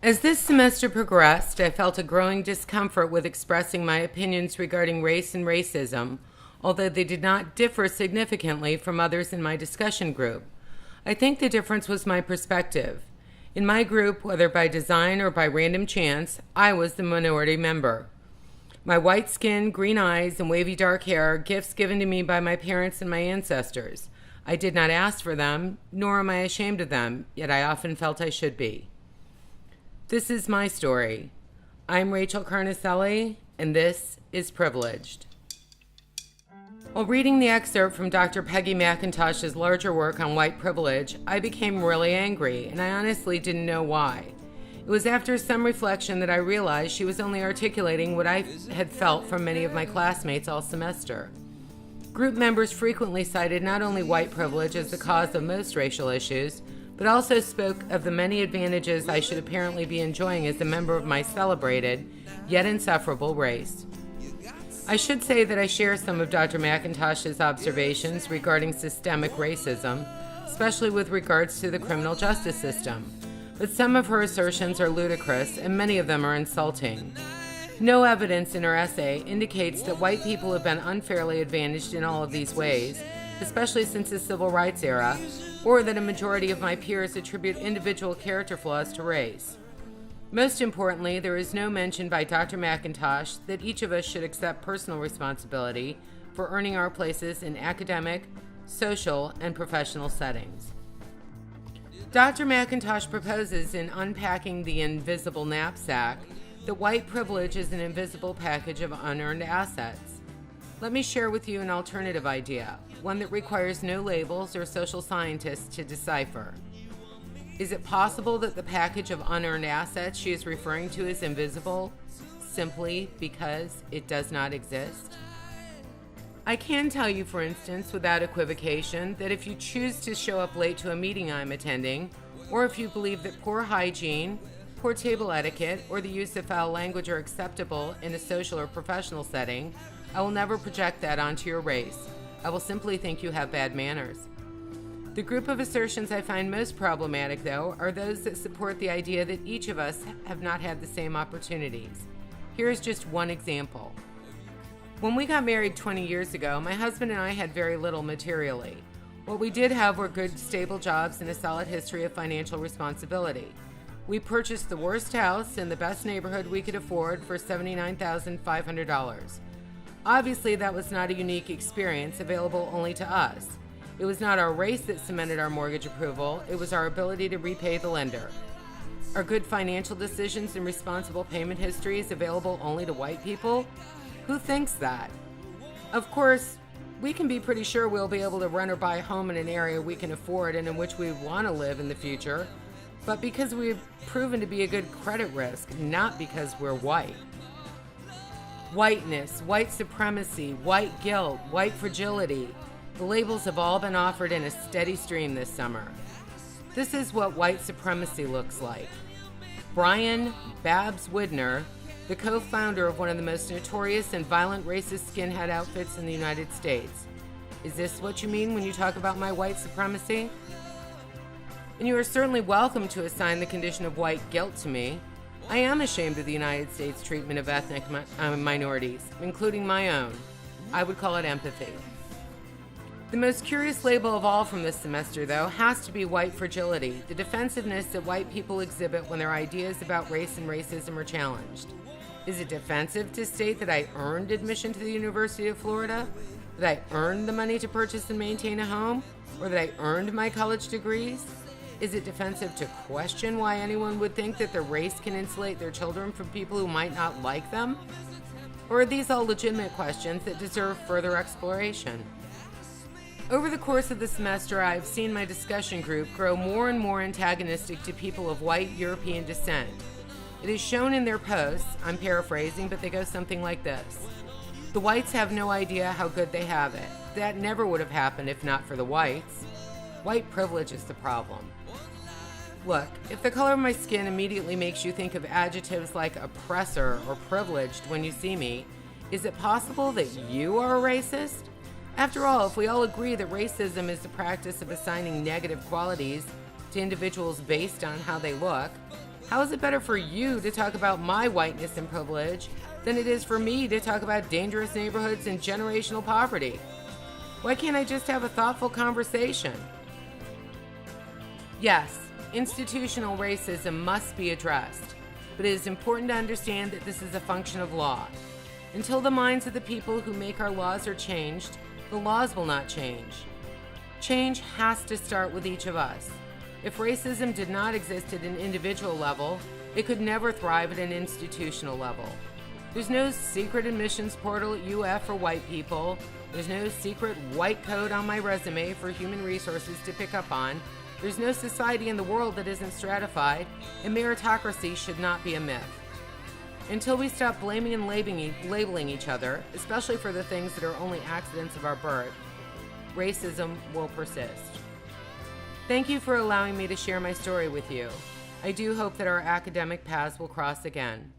As this semester progressed, I felt a growing discomfort with expressing my opinions regarding race and racism, although they did not differ significantly from others in my discussion group. I think the difference was my perspective. In my group, whether by design or by random chance, I was the minority member. My white skin, green eyes, and wavy dark hair are gifts given to me by my parents and my ancestors. I did not ask for them, nor am I ashamed of them, yet I often felt I should be. This is my story. I'm Rachel Carnicelli, and this is Privileged. While reading the excerpt from Dr. Peggy McIntosh's larger work on white privilege, I became really angry, and I honestly didn't know why. It was after some reflection that I realized she was only articulating what I had felt from many of my classmates all semester. Group members frequently cited not only white privilege as the cause of most racial issues, but also spoke of the many advantages I should apparently be enjoying as a member of my celebrated, yet insufferable race. I should say that I share some of Dr. McIntosh's observations regarding systemic racism, especially with regards to the criminal justice system, but some of her assertions are ludicrous and many of them are insulting. No evidence in her essay indicates that white people have been unfairly advantaged in all of these ways, especially since the civil rights era, or that a majority of my peers attribute individual character flaws to race. Most importantly, there is no mention by Dr. McIntosh that each of us should accept personal responsibility for earning our places in academic, social, and professional settings. Dr. McIntosh proposes in Unpacking the Invisible Knapsack that white privilege is an invisible package of unearned assets. Let me share with you an alternative idea, one that requires no labels or social scientists to decipher. Is it possible that the package of unearned assets she is referring to is invisible simply because it does not exist? I can tell you, for instance, without equivocation, that if you choose to show up late to a meeting I'm attending, or if you believe that poor hygiene, poor table etiquette, or the use of foul language are acceptable in a social or professional setting, I will never project that onto your race. I will simply think you have bad manners. The group of assertions I find most problematic, though, are those that support the idea that each of us have not had the same opportunities. Here is just one example. When we got married 20 years ago, my husband and I had very little materially. What we did have were good, stable jobs and a solid history of financial responsibility. We purchased the worst house in the best neighborhood we could afford for $79,500. Obviously, that was not a unique experience available only to us. It was not our race that cemented our mortgage approval, it was our ability to repay the lender. Are good financial decisions and responsible payment histories available only to white people? Who thinks that? Of course, we can be pretty sure we'll be able to rent or buy a home in an area we can afford and in which we want to live in the future, but because we've proven to be a good credit risk, not because we're white. Whiteness, white supremacy, white guilt, white fragility. The labels have all been offered in a steady stream this summer. This is what white supremacy looks like. Brian Babs Widner, the co-founder of one of the most notorious and violent racist skinhead outfits in the United States. Is this what you mean when you talk about my white supremacy? And you are certainly welcome to assign the condition of white guilt to me. I am ashamed of the United States' treatment of ethnic minorities, including my own. I would call it empathy. The most curious label of all from this semester, though, has to be white fragility, the defensiveness that white people exhibit when their ideas about race and racism are challenged. Is it defensive to state that I earned admission to the University of Florida? That I earned the money to purchase and maintain a home? Or that I earned my college degrees? Is it defensive to question why anyone would think that their race can insulate their children from people who might not like them? Or are these all legitimate questions that deserve further exploration? Over the course of the semester, I have seen my discussion group grow more and more antagonistic to people of white European descent. It is shown in their posts, I'm paraphrasing, but they go something like this. The whites have no idea how good they have it. That never would have happened if not for the whites. White privilege is the problem. Look, if the color of my skin immediately makes you think of adjectives like oppressor or privileged when you see me, is it possible that you are a racist? After all, if we all agree that racism is the practice of assigning negative qualities to individuals based on how they look, How is it better for you to talk about my whiteness and privilege than it is for me to talk about dangerous neighborhoods and generational poverty? Why can't I just have a thoughtful conversation? Yes, institutional racism must be addressed, but it is important to understand that this is a function of law. Until the minds of the people who make our laws are changed, the laws will not change. Change has to start with each of us. If racism did not exist at an individual level, it could never thrive at an institutional level. There's no secret admissions portal at UF for white people. There's no secret white code on my resume for human resources to pick up on. There's no society in the world that isn't stratified, and meritocracy should not be a myth. Until we stop blaming and labeling each other, especially for the things that are only accidents of our birth, racism will persist. Thank you for allowing me to share my story with you. I do hope that our academic paths will cross again.